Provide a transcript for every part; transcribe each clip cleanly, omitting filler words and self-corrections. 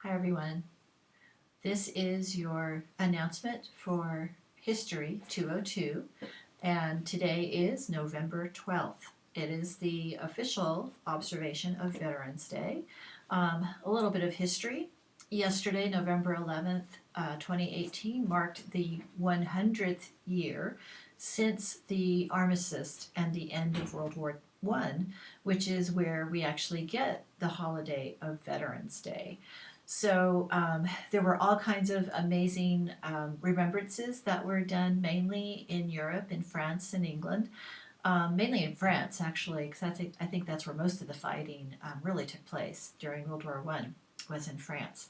Hi everyone. This is your announcement for History 202, and today is November 12th. It is the official observation of Veterans Day. A little bit of history. Yesterday, November 11th, 2018, marked the 100th year since the armistice and the end of World War I, which is where we actually get the holiday of Veterans Day. So there were all kinds of amazing remembrances that were done mainly in Europe, in France and England, mainly in France actually, because I think that's where most of the fighting really took place during World War One, was in France.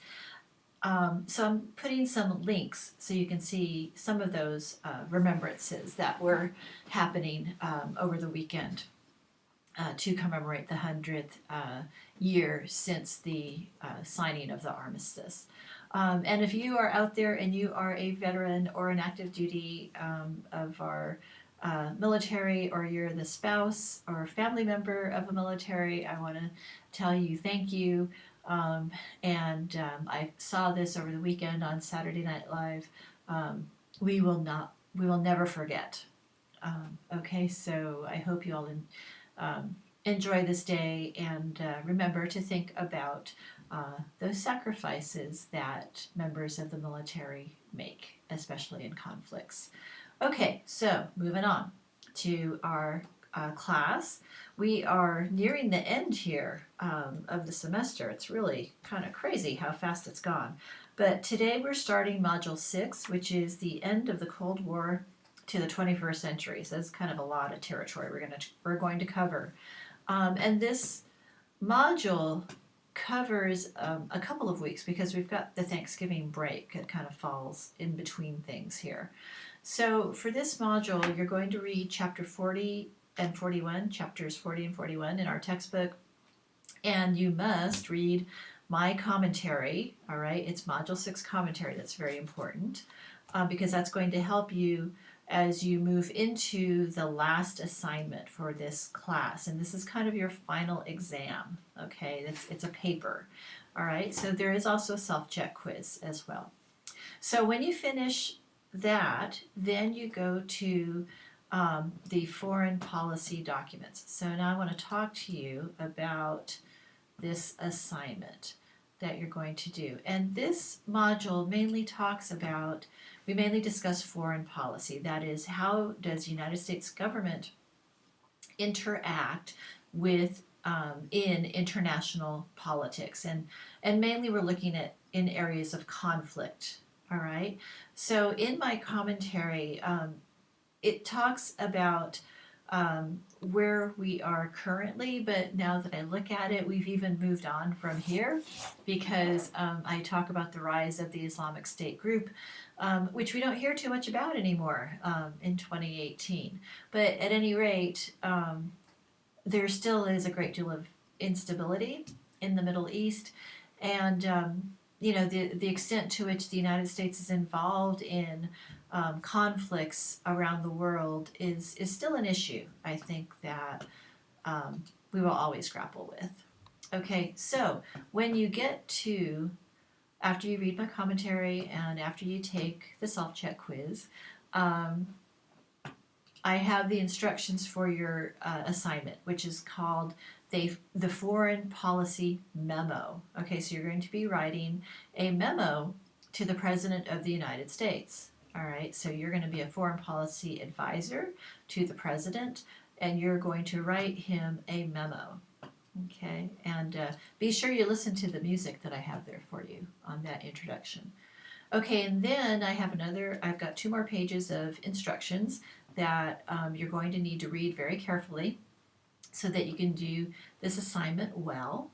So I'm putting some links so you can see some of those remembrances that were happening over the weekend to commemorate the 100th year since the signing of the armistice. And if you are out there and you are a veteran or an active duty of our military, or you're the spouse or family member of a military, I want to tell you thank you. I saw this over the weekend on Saturday Night Live. We will never forget. Okay, so I hope you all enjoy this day and remember to think about those sacrifices that members of the military make, especially in conflicts. Okay, so moving on to our class. We are nearing the end here of the semester. It's really kind of crazy how fast it's gone. But today we're starting Module 6, which is the end of the Cold War to the 21st century. So that's kind of a lot of territory we're going to cover. And this module covers a couple of weeks because we've got the Thanksgiving break. It kind of falls in between things here. So for this module, you're going to read chapter 40 and 41, chapters 40 and 41 in our textbook, and you must read my commentary. All right, it's Module 6 commentary. That's very important because that's going to help you as you move into the last assignment for this class. And this is kind of your final exam, okay? It's a paper, all right? So there is also a self-check quiz as well. So when you finish that, then you go to the foreign policy documents. So now I want to talk to you about this assignment that you're going to do. And this module mainly talks about, we mainly discuss foreign policy. That is, how does the United States government interact with in international politics? And mainly we're looking at in areas of conflict. All right. So in my commentary, it talks about where we are currently, but now that I look at it, we've even moved on from here because I talk about the rise of the Islamic State group, which we don't hear too much about anymore in 2018. But at any rate, there still is a great deal of instability in the Middle East, and the extent to which the United States is involved in conflicts around the world is still an issue, I think, that we will always grapple with. Okay, so when you get to, after you read my commentary and after you take the self-check quiz, I have the instructions for your assignment, which is called the Foreign Policy Memo. Okay, so you're going to be writing a memo to the President of the United States. All right, so you're going to be a foreign policy advisor to the President, and you're going to write him a memo. Okay, and be sure you listen to the music that I have there for you on that introduction. Okay, and then I've got 2 more pages of instructions that you're going to need to read very carefully so that you can do this assignment well.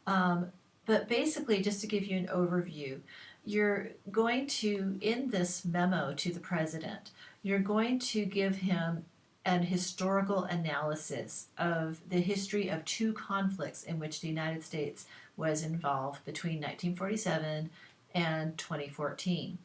But basically, just to give you an overview, you're going to, in this memo to the President, you're going to give him an historical analysis of the history of 2 conflicts in which the United States was involved between 1947 and 2014.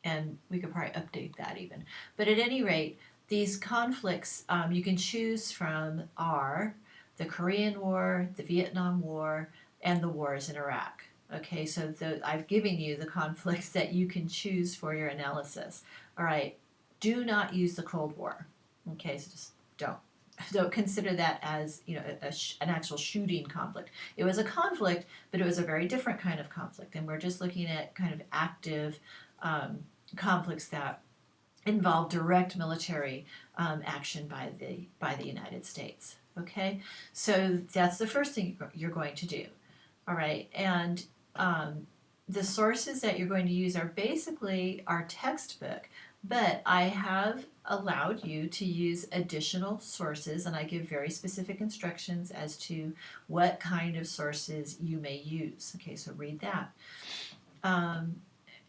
And we could probably update that even. But at any rate, these conflicts you can choose from are the Korean War, the Vietnam War, and the wars in Iraq. Okay, so I've given you the conflicts that you can choose for your analysis. All right, do not use the Cold War. Okay, so just don't. Don't consider that as an actual shooting conflict. It was a conflict, but it was a very different kind of conflict, and we're just looking at kind of active um, conflicts that involve direct military action by the United States. Okay, so that's the first thing you're going to do. All right, and the sources that you're going to use are basically our textbook, but I have allowed you to use additional sources, and I give very specific instructions as to what kind of sources you may use. Okay, so read that. Um,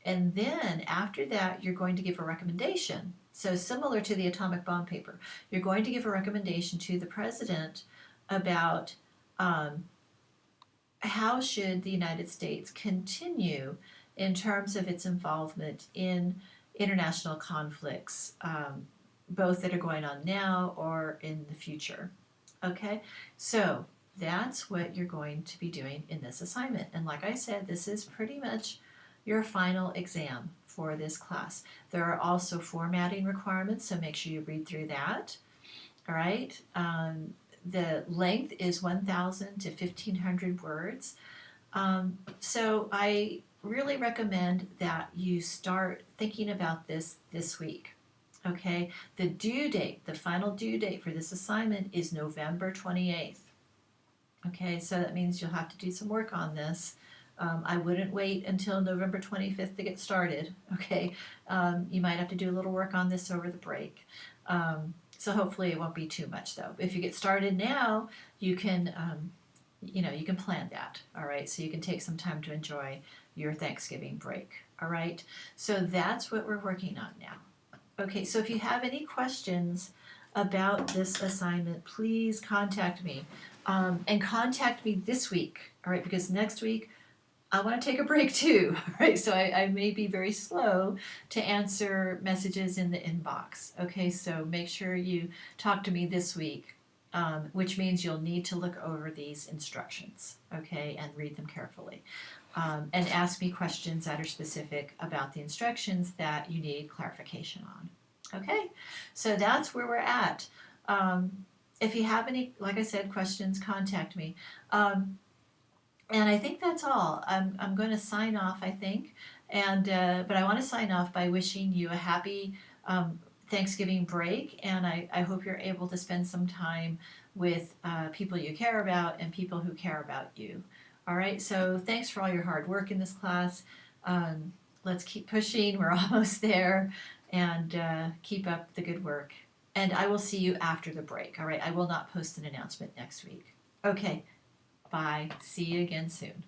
and then after that, you're going to give a recommendation. So, similar to the atomic bomb paper, you're going to give a recommendation to the president about um, how should the United States continue in terms of its involvement in international conflicts, both that are going on now or in the future. Okay, so that's what you're going to be doing in this assignment. And like I said, this is pretty much your final exam for this class. There are also formatting requirements, so make sure you read through that. All right. The length is 1,000 to 1,500 words. So I really recommend that you start thinking about this week. Okay, the due date, the final due date for this assignment is November 28th. Okay, so that means you'll have to do some work on this. I wouldn't wait until November 25th to get started. Okay, you might have to do a little work on this over the break. So hopefully it won't be too much though. If you get started now, you can you can plan that. All right, so you can take some time to enjoy your Thanksgiving break. All right, so that's what we're working on now. Okay, so if you have any questions about this assignment, please contact me. And contact me this week, all right, because next week I want to take a break too, right? So I may be very slow to answer messages in the inbox. Okay, so make sure you talk to me this week, which means you'll need to look over these instructions, okay, and read them carefully. And ask me questions that are specific about the instructions that you need clarification on. Okay, so that's where we're at. If you have any, like I said, questions, contact me. And I think that's all. I'm going to sign off, I think. But I want to sign off by wishing you a happy Thanksgiving break, and I hope you're able to spend some time with people you care about and people who care about you. All right, so thanks for all your hard work in this class. Let's keep pushing. We're almost there, and keep up the good work. And I will see you after the break. All right, I will not post an announcement next week. Okay, bye. See you again soon.